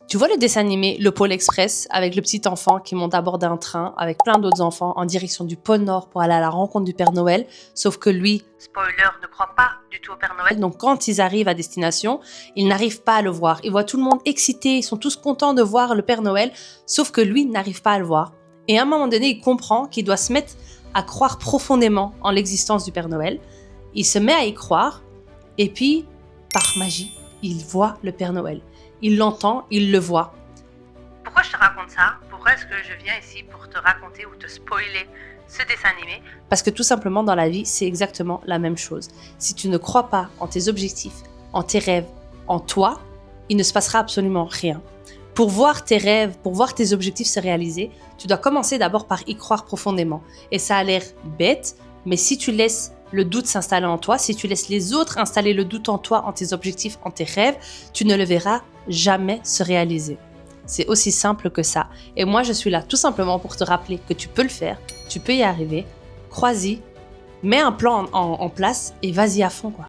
Tu vois le dessin animé Le Pôle Express avec le petit enfant qui monte à bord d'un train avec plein d'autres enfants en direction du pôle Nord pour aller à la rencontre du Père Noël, sauf que lui, spoiler, ne croit pas du tout au Père Noël. Donc quand ils arrivent à destination, ils n'arrivent pas à le voir. Ils voient tout le monde excité, ils sont tous contents de voir le Père Noël, sauf que lui n'arrive pas à le voir. Et à un moment donné, il comprend qu'il doit se mettre à croire profondément en l'existence du Père Noël. Il se met à y croire et puis, par magie, il voit le Père Noël. Il l'entend, il le voit. Pourquoi je te raconte ça? Pourquoi est-ce que je viens ici pour te raconter ou te spoiler ce dessin animé? Parce que tout simplement dans la vie, c'est exactement la même chose. Si tu ne crois pas en tes objectifs, en tes rêves, en toi, il ne se passera absolument rien. Pour voir tes rêves, pour voir tes objectifs se réaliser, tu dois commencer d'abord par y croire profondément. Et ça a l'air bête, mais si tu laisses le doute s'installer en toi, si tu laisses les autres installer le doute en toi, en tes objectifs, en tes rêves, tu ne le verras jamais se réaliser. C'est aussi simple que ça. Et moi, je suis là tout simplement pour te rappeler que tu peux le faire, tu peux y arriver, crois-y, mets un plan en place et vas-y à fond, quoi.